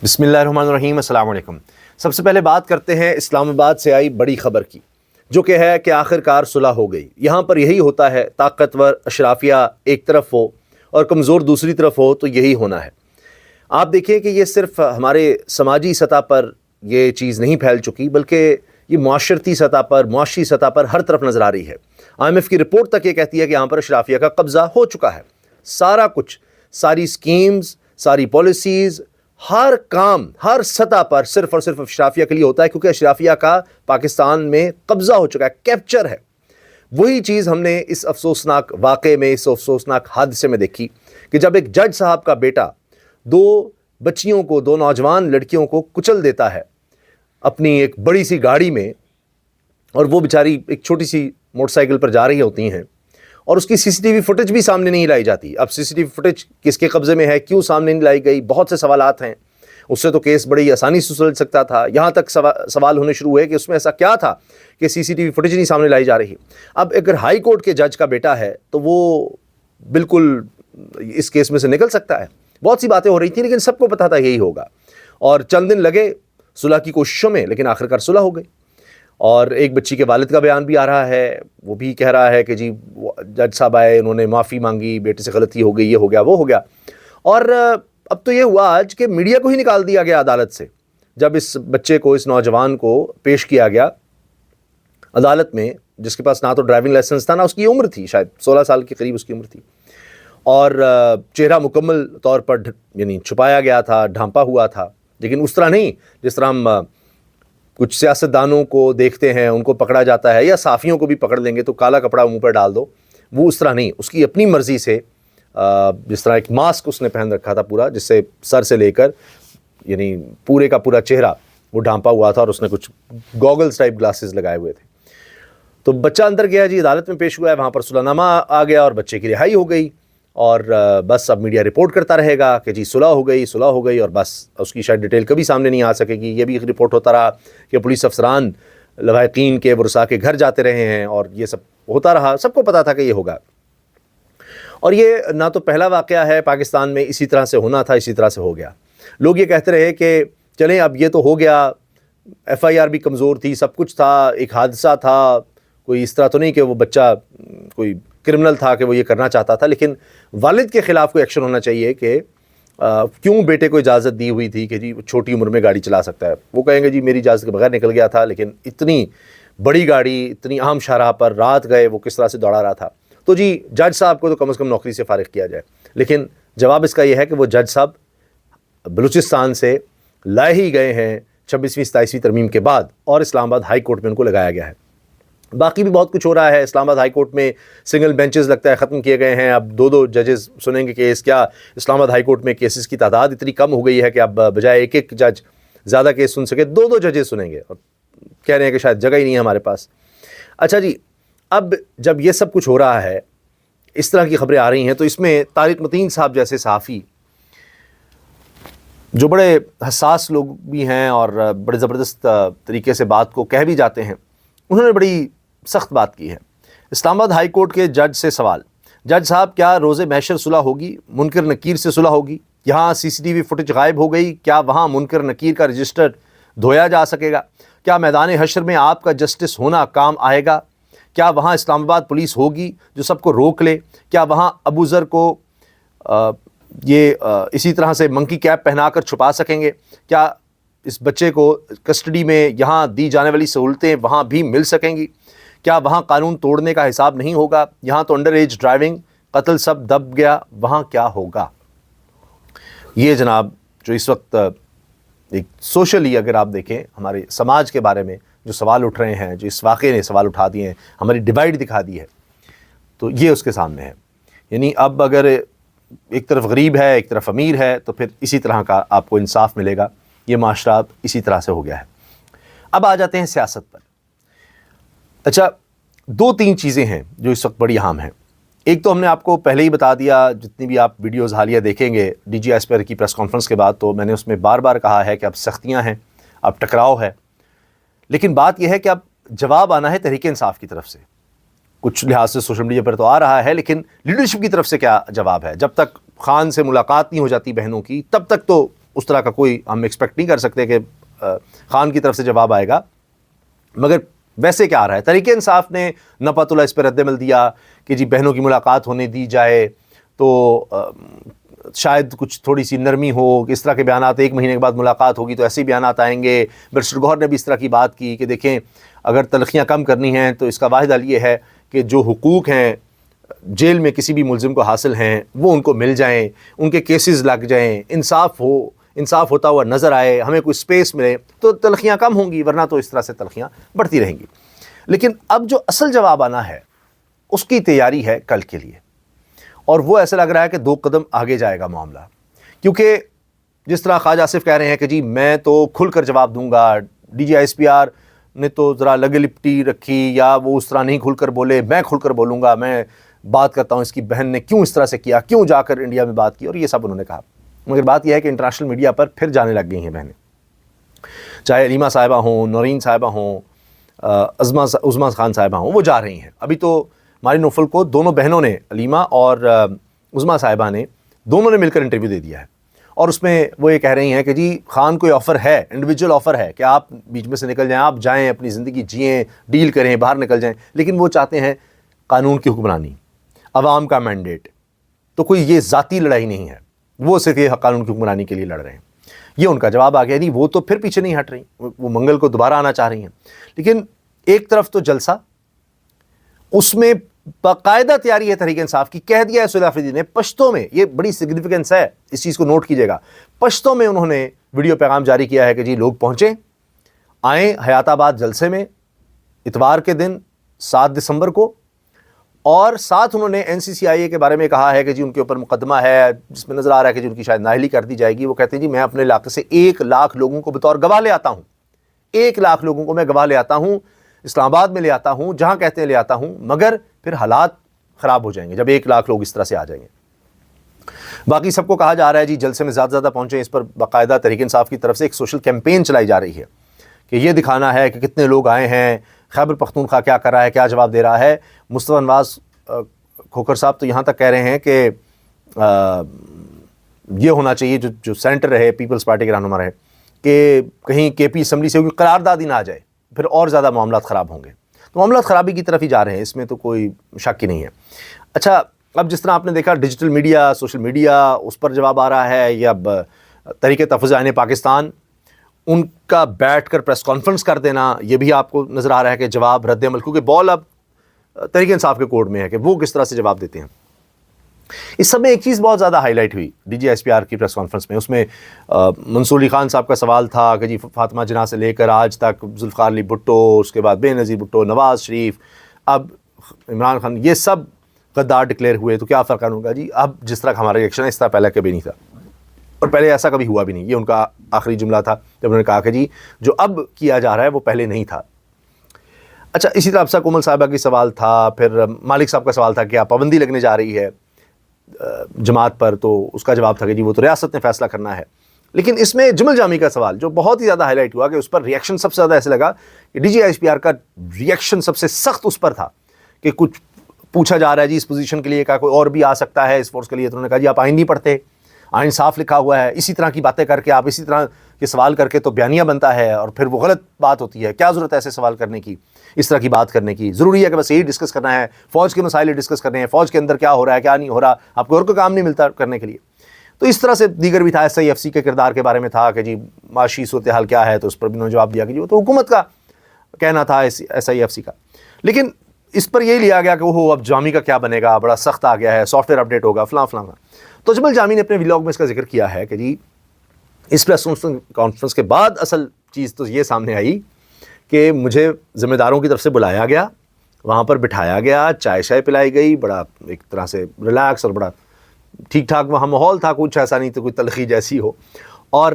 بسم اللہ الرحمن الرحیم، السلام علیکم۔ سب سے پہلے بات کرتے ہیں اسلام آباد سے آئی بڑی خبر کی، جو کہ ہے کہ آخر کار صلح ہو گئی۔ یہاں پر یہی ہوتا ہے، طاقتور اشرافیہ ایک طرف ہو اور کمزور دوسری طرف ہو تو یہی ہونا ہے۔ آپ دیکھیں کہ یہ صرف ہمارے سماجی سطح پر یہ چیز نہیں پھیل چکی، بلکہ یہ معاشرتی سطح پر، معاشی سطح پر ہر طرف نظر آ رہی ہے۔ IMF کی رپورٹ تک یہ کہتی ہے کہ یہاں پر اشرافیہ کا قبضہ ہو چکا ہے۔ سارا کچھ، ساری سکیمز، ساری پالیسیز، ہر کام، ہر سطح پر صرف اور صرف اشرافیہ کے لیے ہوتا ہے، کیونکہ اشرافیہ کا پاکستان میں قبضہ ہو چکا ہے، کیپچر ہے۔ وہی چیز ہم نے اس افسوسناک واقعے میں، اس افسوسناک حادثے میں دیکھی کہ جب ایک جج صاحب کا بیٹا دو بچیوں کو، دو نوجوان لڑکیوں کو کچل دیتا ہے اپنی ایک بڑی سی گاڑی میں، اور وہ بیچاری ایک چھوٹی سی موٹر سائیکل پر جا رہی ہوتی ہیں، اور اس کی CCTV فوٹیج بھی سامنے نہیں لائی جاتی۔ اب CCTV فوٹیج کس کے قبضے میں ہے، کیوں سامنے نہیں لائی گئی، بہت سے سوالات ہیں۔ اس سے تو کیس بڑی آسانی سے سلجھ سکتا تھا، یہاں تک سوال ہونے شروع ہوئے کہ اس میں ایسا کیا تھا کہ CCTV فوٹیج نہیں سامنے لائی جا رہی۔ اب اگر ہائی کورٹ کے جج کا بیٹا ہے تو وہ بالکل اس کیس میں سے نکل سکتا ہے۔ بہت سی باتیں ہو رہی تھیں، لیکن سب کو پتا تھا یہی ہوگا، اور چند دن لگے صلح کی کوششوں میں، لیکن آخرکار صلح ہو گئی۔ اور ایک بچی کے والد کا بیان بھی آ رہا ہے، وہ بھی کہہ رہا ہے کہ جی جج صاحب آئے، انہوں نے معافی مانگی، بیٹے سے غلطی ہو گئی، یہ ہو گیا، وہ ہو گیا۔ اور اب تو یہ ہوا آج کہ میڈیا کو ہی نکال دیا گیا عدالت سے، جب اس بچے کو، اس نوجوان کو پیش کیا گیا عدالت میں، جس کے پاس نہ تو ڈرائیونگ لائسنس تھا، نہ اس کی عمر تھی، شاید 16 سال کے قریب اس کی عمر تھی، اور چہرہ مکمل طور پر یعنی چھپایا گیا تھا، ڈھانپا ہوا تھا، لیکن اس طرح نہیں جس طرح ہم کچھ سیاستدانوں کو دیکھتے ہیں، ان کو پکڑا جاتا ہے، یا صحافیوں کو بھی پکڑ لیں گے تو کالا کپڑا منہ پر ڈال دو، وہ اس طرح نہیں، اس کی اپنی مرضی سے، جس طرح ایک ماسک اس نے پہن رکھا تھا پورا، جس سے سر سے لے کر یعنی پورے کا پورا چہرہ وہ ڈھانپا ہوا تھا، اور اس نے کچھ گوگلز ٹائپ گلاسز لگائے ہوئے تھے۔ تو بچہ اندر گیا جی، عدالت میں پیش ہوا ہے، وہاں پر صلح نامہ آ گیا اور بچے کی رہائی ہو گئی، اور بس اب میڈیا رپورٹ کرتا رہے گا کہ جی صلح ہو گئی، صلح ہو گئی، اور بس اس کی شاید ڈیٹیل کبھی سامنے نہیں آ سکے گی۔ یہ بھی ایک رپورٹ ہوتا رہا کہ پولیس افسران لواحقین کے، ورثاء کے گھر جاتے رہے ہیں، اور یہ سب ہوتا رہا، سب کو پتا تھا کہ یہ ہوگا۔ اور یہ نہ تو پہلا واقعہ ہے پاکستان میں، اسی طرح سے ہونا تھا، اسی طرح سے ہو گیا۔ لوگ یہ کہتے رہے کہ چلیں اب یہ تو ہو گیا، FIR بھی کمزور تھی، سب کچھ تھا، ایک حادثہ تھا، کوئی اس طرح تو نہیں کہ وہ بچہ کوئی کرمنل تھا کہ وہ یہ کرنا چاہتا تھا، لیکن والد کے خلاف کوئی ایکشن ہونا چاہیے کہ کیوں بیٹے کو اجازت دی ہوئی تھی کہ جی وہ چھوٹی عمر میں گاڑی چلا سکتا ہے۔ وہ کہیں گے جی میری اجازت کے بغیر نکل گیا تھا، لیکن اتنی بڑی گاڑی، اتنی عام شاہراہ پر رات گئے، وہ کس طرح سے دوڑا رہا تھا۔ تو جی جج صاحب کو تو کم از کم نوکری سے فارغ کیا جائے، لیکن جواب اس کا یہ ہے کہ وہ جج صاحب بلوچستان سے لائے ہی گئے ہیں 26ویں 27ویں ترمیم کے بعد، اور اسلام آباد ہائی کورٹ میں ان کو لگایا گیا ہے۔ باقی بھی بہت کچھ ہو رہا ہے۔ اسلام آباد ہائی کورٹ میں سنگل بینچز لگتا ہے ختم کیے گئے ہیں، اب دو ججز سنیں گے کیس۔ کیا اسلام آباد ہائی کورٹ میں کیسز کی تعداد اتنی کم ہو گئی ہے کہ اب بجائے ایک جج زیادہ کیس سن سکے، دو ججز سنیں گے، اور کہہ رہے ہیں کہ شاید جگہ ہی نہیں ہے ہمارے پاس۔ اچھا جی، اب جب یہ سب کچھ ہو رہا ہے، اس طرح کی خبریں آ رہی ہیں، تو اس میں طارق متین صاحب جیسے صحافی، جو بڑے حساس لوگ بھی ہیں اور بڑے زبردست طریقے سے بات کو کہہ بھی جاتے ہیں، انہوں نے بڑی سخت بات کی ہے۔ اسلام آباد ہائی کورٹ کے جج سے سوال، جج صاحب کیا روز محشر صلح ہوگی؟ منکر نکیر سے صلح ہوگی؟ یہاں CCTV فوٹیج غائب ہو گئی، کیا وہاں منکر نکیر کا رجسٹر دھویا جا سکے گا؟ کیا میدان حشر میں آپ کا جسٹس ہونا کام آئے گا؟ کیا وہاں اسلام آباد پولیس ہوگی جو سب کو روک لے؟ کیا وہاں ابو ذر کو اسی طرح سے منکی کیپ پہنا کر چھپا سکیں گے؟ کیا اس بچے کو کسٹڈی میں یہاں دی جانے والی سہولتیں وہاں بھی مل سکیں گی؟ کیا وہاں قانون توڑنے کا حساب نہیں ہوگا؟ یہاں تو انڈر ایج ڈرائیونگ، قتل سب دب گیا، وہاں کیا ہوگا؟ یہ جناب جو اس وقت ایک سوشلی اگر آپ دیکھیں ہمارے سماج کے بارے میں جو سوال اٹھ رہے ہیں، جو اس واقعے نے سوال اٹھا دیے ہیں، ہماری ڈیوائڈ دکھا دی ہے، تو یہ اس کے سامنے ہے۔ یعنی اب اگر ایک طرف غریب ہے، ایک طرف امیر ہے، تو پھر اسی طرح کا آپ کو انصاف ملے گا۔ یہ معاشرہ اسی طرح سے ہو گیا ہے۔ اب آ جاتے ہیں سیاست پر۔ اچھا، 2-3 چیزیں ہیں جو اس وقت بڑی اہم ہیں۔ ایک تو ہم نے آپ کو پہلے ہی بتا دیا، جتنی بھی آپ ویڈیوز حالیہ دیکھیں گے DG ایسپر کی پریس کانفرنس کے بعد، تو میں نے اس میں بار بار کہا ہے کہ اب سختیاں ہیں، اب ٹکراؤ ہے، لیکن بات یہ ہے کہ اب جواب آنا ہے تحریک انصاف کی طرف سے۔ کچھ لحاظ سے سوشل میڈیا پر تو آ رہا ہے، لیکن لیڈرشپ کی طرف سے کیا جواب ہے؟ جب تک خان سے ملاقات نہیں ہو جاتی بہنوں کی، تب تک تو اس طرح کا کوئی ہم ایکسپیکٹ نہیں کر سکتے کہ خان کی طرف سے جواب آئے گا، مگر ویسے کیا آ رہا ہے؟ تحریک انصاف نے نپت اللہ اس پہ رد عمل دیا کہ جی بہنوں کی ملاقات ہونے دی جائے تو شاید کچھ تھوڑی سی نرمی ہو، اس طرح کے بیانات، 1 مہینے کے بعد ملاقات ہوگی تو ایسے ہی بیانات آئیں گے۔ بیرسٹر گوہر نے بھی اس طرح کی بات کی کہ دیکھیں اگر تلخیاں کم کرنی ہیں تو اس کا واحد حل یہ ہے کہ جو حقوق ہیں جیل میں کسی بھی ملزم کو حاصل ہیں وہ ان کو مل جائیں، ان کے کیسز لگ جائیں، انصاف ہوتا ہوا نظر آئے، ہمیں کوئی سپیس ملے تو تلخیاں کم ہوں گی، ورنہ تو اس طرح سے تلخیاں بڑھتی رہیں گی۔ لیکن اب جو اصل جواب آنا ہے اس کی تیاری ہے کل کے لیے، اور وہ ایسا لگ رہا ہے کہ 2 قدم آگے جائے گا معاملہ، کیونکہ جس طرح خواجہ آصف کہہ رہے ہیں کہ جی میں تو کھل کر جواب دوں گا، D G S P R نے تو ذرا لگے لپٹی رکھی یا وہ اس طرح نہیں کھل کر بولے، میں کھل کر بولوں گا، میں بات کرتا ہوں اس کی بہن نے کیوں اس طرح سے کیا، کیوں جا کر انڈیا میں بات کی، اور یہ سب انہوں نے کہا۔ مگر بات یہ ہے کہ انٹرنیشنل میڈیا پر پھر جانے لگ گئی ہیں بہنیں، چاہے علیمہ صاحبہ ہوں، نورین صاحبہ ہوں، عظمیٰ خان صاحبہ ہوں، وہ جا رہی ہیں۔ ابھی تو ماری نوفل کو دونوں بہنوں نے، علیمہ اور عظمیٰ صاحبہ نے، دونوں نے مل کر انٹرویو دے دیا ہے، اور اس میں وہ یہ کہہ رہی ہیں کہ جی خان کوئی آفر ہے، انڈیویجول آفر ہے کہ آپ بیچ میں سے نکل جائیں، آپ جائیں اپنی زندگی جئیں، ڈیل کریں، باہر نکل جائیں، لیکن وہ چاہتے ہیں قانون کی حکمرانی، عوام کا مینڈیٹ۔ تو کوئی یہ ذاتی لڑائی نہیں ہے، وہ صرف یہ قانون کی حکمرانی کے لیے لڑ رہے ہیں۔ یہ ان کا جواب آ گیا۔ نہیں، وہ تو پھر پیچھے نہیں ہٹ رہی، وہ منگل کو دوبارہ آنا چاہ رہی ہیں، لیکن ایک طرف تو جلسہ، اس میں باقاعدہ تیاری ہے تحریک انصاف کی، کہہ دیا ہے سہیل آفریدی نے پشتوں میں، یہ بڑی سگنیفیکنس ہے، اس چیز کو نوٹ کیجئے گا، پشتوں میں انہوں نے ویڈیو پیغام جاری کیا ہے کہ جی لوگ پہنچیں، آئیں حیات آباد جلسے میں اتوار کے دن 7 دسمبر کو، اور ساتھ انہوں نے این سی سی آئی اے کے بارے میں کہا ہے کہ جی ان کے اوپر مقدمہ ہے جس میں نظر آ رہا ہے کہ جی ان کی شاید نااہلی کر دی جائے گی۔ وہ کہتے ہیں جی میں اپنے علاقے سے 1 لاکھ لوگوں کو بطور گواہ لے آتا ہوں، 1 لاکھ لوگوں کو میں گواہ لے آتا ہوں، اسلام آباد میں لے آتا ہوں، جہاں کہتے ہیں لے آتا ہوں، مگر پھر حالات خراب ہو جائیں گے جب 1 لاکھ لوگ اس طرح سے آ جائیں گے۔ باقی سب کو کہا جا رہا ہے جی جلسے میں زیادہ زیادہ پہنچیں، اس پر باقاعدہ تحریک انصاف کی طرف سے ایک سوشل کیمپین چلائی جا رہی ہے کہ یہ دکھانا ہے کہ کتنے لوگ آئے ہیں، خیبر پختونخوا کیا کر رہا ہے، کیا جواب دے رہا ہے۔ مصطفیٰ نواز کھوکھر صاحب تو یہاں تک کہہ رہے ہیں کہ یہ ہونا چاہیے جو سینٹر رہے، پیپلز پارٹی کے رہنما رہے، کہ کہیں کے پی اسمبلی سے کوئی قرارداد ہی نہ آ جائے، پھر اور زیادہ معاملات خراب ہوں گے۔ تو معاملات خرابی کی طرف ہی جا رہے ہیں، اس میں تو کوئی شک ہی نہیں ہے۔ اچھا، اب جس طرح آپ نے دیکھا ڈیجیٹل میڈیا، سوشل میڈیا، اس پر جواب آ رہا ہے، یا اب تحریک تحفظ آئین پاکستان، ان کا بیٹھ کر پریس کانفرنس کر دینا، یہ بھی آپ کو نظر آ رہا ہے کہ جواب، رد عمل، کیونکہ بال اب تحریک انصاف کے کورٹ میں ہے کہ وہ کس طرح سے جواب دیتے ہیں۔ اس سب میں ایک چیز بہت زیادہ ہائی لائٹ ہوئی D G S P R کی پریس کانفرنس میں، اس میں منصور علی خان صاحب کا سوال تھا کہ جی فاطمہ جناح سے لے کر آج تک ذوالفقار علی بھٹو، اس کے بعد بے نظیر بھٹو، نواز شریف، اب عمران خان، یہ سب غدار ڈکلیئر ہوئے، تو کیا فرق ہوگا؟ جی اب جس طرح ہمارا ریئیکشن ہے اس طرح پہلے کبھی نہیں تھا، اور پہلے ایسا کبھی ہوا بھی نہیں۔ یہ ان کا آخری جملہ تھا جب انہوں نے کہا کہ جی جو اب کیا جا رہا ہے وہ پہلے نہیں تھا۔ اچھا، اسی طرح افسا کومل صاحبہ کی سوال تھا، پھر مالک صاحب کا سوال تھا کہ کیا پابندی لگنے جا رہی ہے جماعت پر، تو اس کا جواب تھا کہ جی وہ تو ریاست نے فیصلہ کرنا ہے۔ لیکن اس میں جمل جامی کا سوال جو بہت ہی زیادہ ہائی لائٹ ہوا، کہ اس پر ریئیکشن سب سے زیادہ ایسے لگا کہ D G S P R کا ریئیکشن سب سے سخت اس پر تھا کہ کچھ پوچھا جا رہا ہے جی اس پوزیشن کے لیے کیا کوئی اور بھی آ سکتا ہے اس فورس کے لیے، تو انہوں نے کہا جی آپ آئین نہیں پڑھتے، آئین صاف لکھا ہوا ہے، اسی طرح کی باتیں کر کے آپ اسی طرح کے سوال کر کے تو بیانیہ بنتا ہے، اور پھر وہ غلط بات ہوتی ہے، کیا ضرورت ہے ایسے سوال کرنے کی، اس طرح کی بات کرنے کی؟ ضروری ہے کہ بس یہی ڈسکس کرنا ہے، فوج کے مسائل ڈسکس کرنے ہیں، فوج کے اندر کیا ہو رہا ہے کیا نہیں ہو رہا، آپ کو اور کوئی کام نہیں ملتا کرنے کے لیے؟ تو اس طرح سے دیگر بھی تھا، ایس آئی ایف سی کے کردار کے بارے میں تھا کہ جی معاشی صورتحال کیا ہے، تو اس پر بھی انہوں نے جواب دیا کہ جی وہ تو حکومت کا کہنا تھا، ایس آئی ایف سی کا۔ لیکن اس پر یہ لیا گیا کہ وہ اب جامی کا کیا بنے گا، بڑا سخت آ گیا ہے، سافٹ ویئر اپڈیٹ ہوگا، فلاں فلاں۔ تو جمل جامی نے اپنے ولاگ میں اس کا ذکر کیا ہے کہ جی اس پریس کانفرنس کے بعد اصل چیز تو یہ سامنے آئی کہ مجھے ذمہ داروں کی طرف سے بلایا گیا، وہاں پر بٹھایا گیا، چائے شائے پلائی گئی، بڑا ایک طرح سے ریلیکس اور بڑا ٹھیک ٹھاک وہاں ماحول تھا، کچھ ایسا نہیں تو کوئی تلخی جیسی ہو۔ اور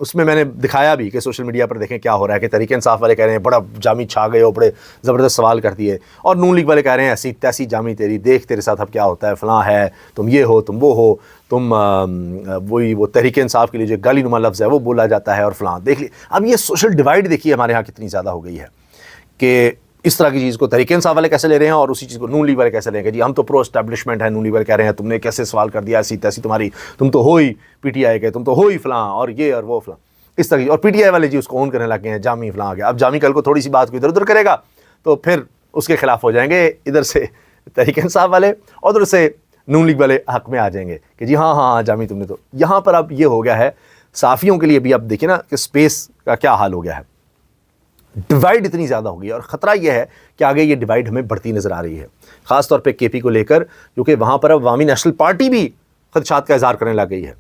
اس میں نے دکھایا بھی کہ سوشل میڈیا پر دیکھیں کیا ہو رہا ہے، کہ تحریک انصاف والے کہہ رہے ہیں بڑا جامی چھا گئے ہو، بڑے زبردست سوال کر دیے، اور نون لیگ والے کہہ رہے ہیں ایسی تیسی جامی تیری، دیکھ تیرے ساتھ اب کیا ہوتا ہے، فلاں ہے، تم یہ ہو، تم وہ ہو، تم وہی وہ تحریک انصاف کے لیے جو گالی نما لفظ ہے وہ بولا جاتا ہے، اور فلاں دیکھ لی۔ اب یہ سوشل ڈیوائڈ دیکھیے ہمارے ہاں کتنی زیادہ ہو گئی ہے کہ اس طرح کی چیز کو تحریک انصاف والے کیسے لے رہے ہیں اور اسی چیز کو نون لیگ والے کیسے لیں گے. جی ہم تو پرو اسٹیبلشمنٹ ہیں, نون لیگ والے کہہ رہے ہیں تم نے کیسے سوال کر دیا, ایسی تیسی تمہاری, تم تو ہو ہی پی ٹی آئی کے, تم تو ہو ہی فلاں اور یہ اور وہ فلاں, اس طرح کی. اور پی ٹی آئی والے جی اس کو اون کرنے لگ گئے ہیں, جامی فلاں آ گیا. اب جامی کل کو تھوڑی سی بات کو ادھر ادھر کرے گا تو پھر اس کے خلاف ہو جائیں گے, ادھر سے تحریک انصاف والے اور ادھر سے نون لیگ والے حق میں آ جائیں گے کہ جی ہاں ہاں جامی تم نے تو. یہاں پر اب یہ ہو گیا ہے صحافیوں کے لیے بھی, اب دیکھیں نا کہ اسپیس کا کیا حال ہو گیا ہے, ڈیوائڈ اتنی زیادہ ہو گئی ہے. اور خطرہ یہ ہے کہ آگے یہ ڈیوائڈ ہمیں بڑھتی نظر آ رہی ہے, خاص طور پہ کے پی کو لے کر, کیونکہ وہاں پر اب عوامی نیشنل پارٹی بھی خدشات کا اظہار کرنے لگ گئی ہے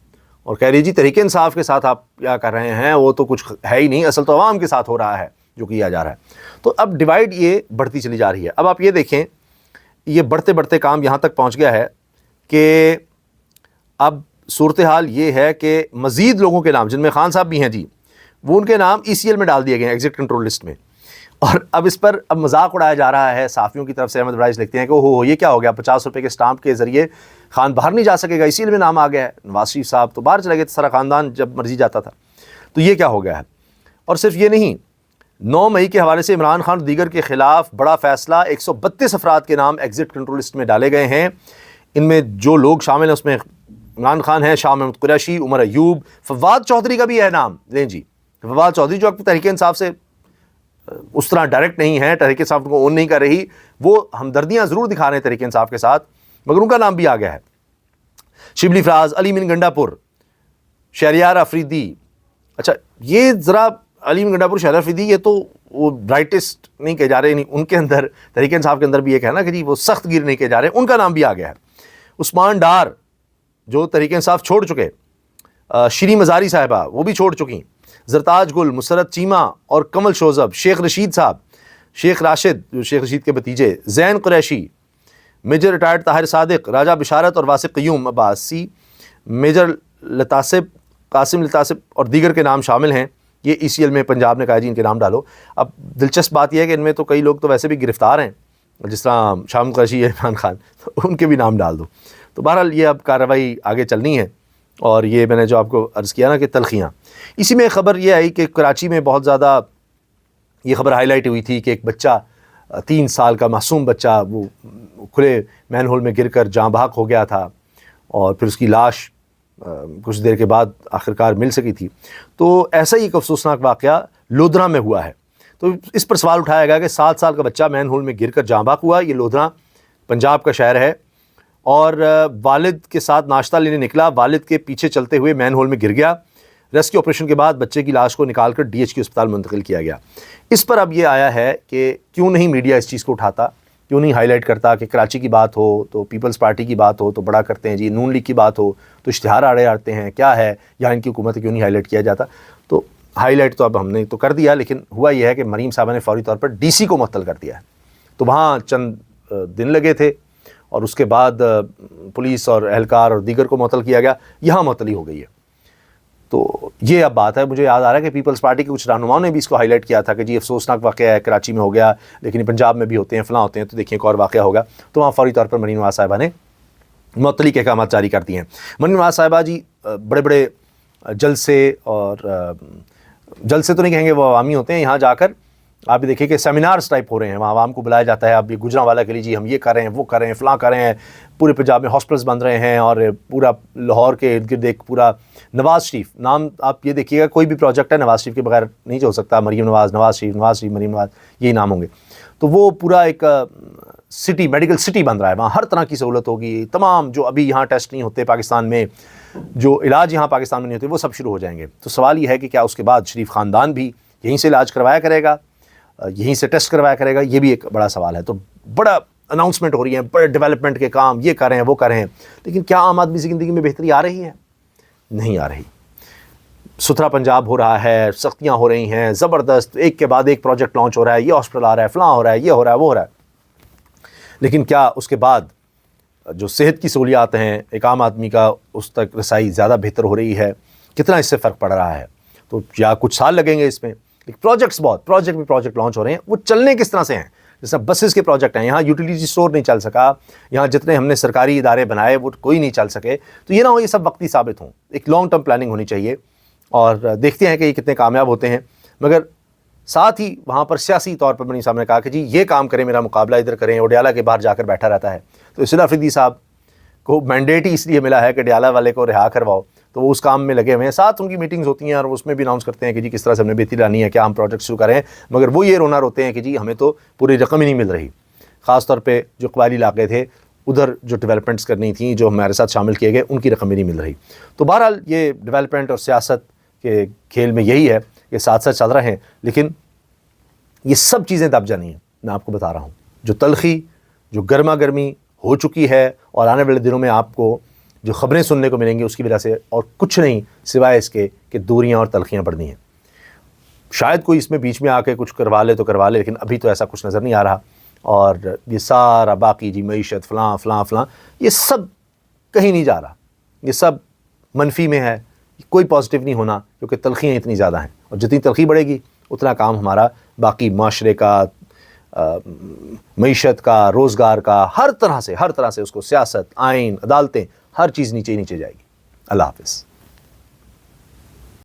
اور کہہ رہی جی تحریک انصاف کے ساتھ آپ کیا کر رہے ہیں, وہ تو کچھ ہے ہی نہیں, اصل تو عوام کے ساتھ ہو رہا ہے جو کیا جا رہا ہے. تو اب ڈیوائڈ یہ بڑھتی چلی جا رہی ہے. اب آپ یہ دیکھیں یہ بڑھتے بڑھتے کام یہاں تک پہنچ گیا ہے کہ اب صورتحال یہ ہے کہ مزید لوگوں کے نام, جن میں خان صاحب بھی ہیں جی, وہ ان کے نام ای سی ایل میں ڈال دیے گئے ہیں, ایگزٹ کنٹرول لسٹ میں. اور اب اس پر اب مذاق اڑایا جا رہا ہے صحافیوں کی طرف سے. احمد وڑائچ لکھتے ہیں کہ ہو یہ کیا ہو گیا, 50 روپے کے اسٹامپ کے ذریعے خان باہر نہیں جا سکے گا, اسی لیے میں نام آ گیا ہے. نواز شریف صاحب تو باہر چلے گئے, سارا خاندان جب مرضی جاتا تھا, تو یہ کیا ہو گیا ہے. اور صرف یہ نہیں, 9 مئی کے حوالے سے عمران خان اور دیگر کے خلاف بڑا فیصلہ, 132 افراد کے نام ایگزٹ کنٹرول لسٹ میں ڈالے گئے ہیں. ان میں جو لوگ شامل ہیں اس میں عمران خان ہے, شاہ محمود قریشی, عمر ایوب, فواد چودھری کا بھی ہے نام. لیں جی فواد چودھری جو اب تحریک انصاف سے اس طرح ڈائریکٹ نہیں ہے, تحریک انصاف کو اون نہیں کر رہی, وہ ہمدردیاں ضرور دکھا رہے ہیں تحریک انصاف کے ساتھ, مگر ان کا نام بھی آ گیا ہے. شبلی فراز, علی من گنڈا پور, شہریار افریدی. اچھا یہ ذرا علی من گنڈا پور, شہریار افریدی, یہ تو وہ رائٹسٹ نہیں کہے جا رہے, نہیں ان کے اندر تحریک انصاف کے اندر بھی ایک ہے نا کہ جی وہ سخت گیر نہیں کہے جا رہے, ان کا نام بھی آ گیا ہے. عثمان ڈار جو تحریک انصاف چھوڑ چکے, شری مزاری صاحبہ وہ بھی چھوڑ چکی, زرتاج گل, مسرت چیمہ اور کمل شوزب, شیخ رشید صاحب, شیخ راشد جو شیخ رشید کے بھتیجے, زین قریشی, میجر ریٹائرڈ طاہر صادق, راجہ بشارت اور واسق قیوم عباسی, میجر لطاسب, قاسم لطاسب اور دیگر کے نام شامل ہیں. یہ ای سی ایل میں پنجاب نے کہا جی ان کے نام ڈالو. اب دلچسپ بات یہ ہے کہ ان میں تو کئی لوگ تو ویسے بھی گرفتار ہیں, جس طرح شاہ محمود قریشی, عمران خان, تو ان کے بھی نام ڈال دو. تو بہرحال یہ اب کارروائی آگے چلنی ہے. اور یہ میں نے جو آپ کو عرض کیا نا کہ تلخیاں, اسی میں خبر یہ آئی کہ کراچی میں بہت زیادہ یہ خبر ہائی لائٹ ہوئی تھی کہ ایک بچہ, 3 سال کا معصوم بچہ, وہ کھلے مین ہول میں گر کر جاں بحق ہو گیا تھا اور پھر اس کی لاش کچھ دیر کے بعد آخرکار مل سکی تھی. تو ایسا ہی ایک افسوسناک واقعہ لودھرا میں ہوا ہے. تو اس پر سوال اٹھایا گیا کہ 7 سال کا بچہ مین ہول میں گر کر جاں بحق ہوا. یہ لودھرا پنجاب کا شہر ہے اور والد کے ساتھ ناشتہ لینے نکلا, والد کے پیچھے چلتے ہوئے مین ہول میں گر گیا. ریسکیو آپریشن کے بعد بچے کی لاش کو نکال کر ڈی ایچ کیو اسپتال منتقل کیا گیا. اس پر اب یہ آیا ہے کہ کیوں نہیں میڈیا اس چیز کو اٹھاتا, کیوں نہیں ہائی لائٹ کرتا کہ کراچی کی بات ہو تو پیپلز پارٹی کی بات ہو تو بڑا کرتے ہیں جی, نون لیگ کی بات ہو تو اشتہار آڑے آتے ہیں, کیا ہے یہاں ان کی حکومت کیوں نہیں ہائی لائٹ کیا جاتا. تو ہائی لائٹ تو اب ہم نے تو کر دیا, لیکن ہوا یہ ہے کہ مریم صاحبہ نے فوری طور پر ڈی سی کو معطل کر دیا ہے. تو وہاں چند دن لگے تھے اور اس کے بعد پولیس اور اہلکار اور دیگر کو معطل کیا گیا, یہاں معطلی ہو گئی ہے. تو یہ اب بات ہے, مجھے یاد آ رہا ہے کہ پیپلز پارٹی کے کچھ رہنماؤں نے بھی اس کو ہائی لائٹ کیا تھا کہ جی افسوسناک واقعہ ہے, کراچی میں ہو گیا لیکن پنجاب میں بھی ہوتے ہیں, فلاں ہوتے ہیں, تو دیکھیں ایک اور واقعہ ہوگا. تو وہاں فوری طور پر مریم نواز صاحبہ نے معطلی کے احکامات جاری کر دیے ہیں. مریم نواز صاحبہ جی بڑے بڑے جلسے, اور جلسے تو نہیں کہیں گے, وہ عوامی ہوتے ہیں, یہاں جا کر آپ بھی دیکھیں کہ سیمینارز ٹائپ ہو رہے ہیں, وہاں عوام کو بلایا جاتا ہے. اب یہ گجرانوالہ کے لیے جی ہم یہ کر رہے ہیں, وہ کر رہے ہیں, فلاں کر رہے ہیں, پورے پنجاب میں ہاسپٹلس بن رہے ہیں, اور پورا لاہور کے ارد گرد ایک پورا نواز شریف نام, آپ یہ دیکھیے گا کوئی بھی پروجیکٹ ہے نواز شریف کے بغیر نہیں ہو سکتا. مریم نواز, نواز شریف, نواز شریف, مریم نواز, یہی نام ہوں گے. تو وہ پورا ایک سٹی, میڈیکل سٹی بن رہا ہے, وہاں ہر طرح کی سہولت ہوگی. تمام جو ابھی یہاں ٹیسٹ نہیں ہوتے پاکستان میں, جو علاج یہاں پاکستان میں نہیں ہوتے, وہ سب شروع ہو جائیں گے. تو سوال یہ ہے کہ کیا اس کے بعد شریف خاندان بھی یہیں سے علاج کروایا کرے گا, یہیں سے ٹیسٹ کروایا کرے گا, یہ بھی ایک بڑا سوال ہے. تو بڑا اناؤنسمنٹ ہو رہی ہیں, بڑے ڈیولپمنٹ کے کام, یہ کر رہے ہیں, وہ کر رہے ہیں, لیکن کیا عام آدمی کی زندگی میں بہتری آ رہی ہے؟ نہیں آ رہی. ستھرا پنجاب ہو رہا ہے, سختیاں ہو رہی ہیں زبردست, ایک کے بعد ایک پروجیکٹ لانچ ہو رہا ہے, یہ ہاسپٹل آ رہا ہے, فلاں ہو رہا ہے, یہ ہو رہا ہے, وہ ہو رہا ہے, لیکن کیا اس کے بعد جو صحت کی سہولیات ہیں ایک عام آدمی کا اس تک رسائی زیادہ بہتر ہو رہی ہے؟ کتنا اس سے فرق پڑ رہا ہے؟ تو یا کچھ سال لگیں گے اس میں. پروجیکٹس بہت پروجیکٹ لانچ ہو رہے ہیں, وہ چلنے کس طرح سے ہیں؟ جس طرح بسز کے پروجیکٹ ہیں, یہاں یوٹیلیٹی اسٹور نہیں چل سکا, یہاں جتنے ہم نے سرکاری ادارے بنائے وہ کوئی نہیں چل سکے. تو یہ نہ ہو یہ سب وقتی ثابت ہوں, ایک لانگ ٹرم پلاننگ ہونی چاہیے, اور دیکھتے ہیں کہ یہ کتنے کامیاب ہوتے ہیں. مگر ساتھ ہی وہاں پر سیاسی طور پر بنی صاحب نے کہا کہ جی یہ کام کریں، میرا مقابلہ ادھر کریں، اور ڈیالہ کے باہر جا کر بیٹھا رہتا ہے۔ تو اصلاح افریدی صاحب کو مینڈیٹ ہی اس لیے ملا ہے کہ ڈیالہ والے کو رہا کرواؤ، تو وہ اس کام میں لگے ہوئے ہیں۔ ساتھ ان کی میٹنگز ہوتی ہیں اور اس میں بھی اناؤنس کرتے ہیں کہ جی کس طرح سے ہم نے بہتری لانی ہے، کیا ہم پروجیکٹ شروع کریں، مگر وہ یہ رونا روتے ہیں کہ جی ہمیں تو پوری رقم ہی نہیں مل رہی۔ خاص طور پہ جو قبائلی علاقے تھے ادھر جو ڈیولپمنٹس کرنی تھیں، جو ہمارے ساتھ شامل کیے گئے، ان کی رقم ہی نہیں مل رہی۔ تو بہرحال یہ ڈیولپمنٹ اور سیاست کے کھیل میں یہی ہے کہ ساتھ ساتھ چل رہے ہیں، لیکن یہ سب چیزیں دب جانی ہیں۔ میں آپ کو بتا رہا ہوں جو تلخی، جو گرما گرمی ہو چکی ہے اور آنے والے دنوں میں آپ کو جو خبریں سننے کو ملیں گی اس کی وجہ سے اور کچھ نہیں سوائے اس کے کہ دوریاں اور تلخیاں بڑھنی ہیں۔ شاید کوئی اس میں بیچ میں آ کے کچھ کروا لے تو کروا لے، لیکن ابھی تو ایسا کچھ نظر نہیں آ رہا۔ اور یہ سارا باقی جی معیشت فلاں فلاں فلاں، یہ سب کہیں نہیں جا رہا، یہ سب منفی میں ہے، کوئی پازیٹیو نہیں ہونا، کیونکہ تلخیاں اتنی زیادہ ہیں، اور جتنی تلخی بڑھے گی اتنا کام ہمارا باقی معاشرے کا، معیشت کا، روزگار کا، ہر طرح سے اس کو سیاست، آئین، عدالتیں، ہر چیز نیچے ہی نیچے جائے گی۔ اللہ حافظ۔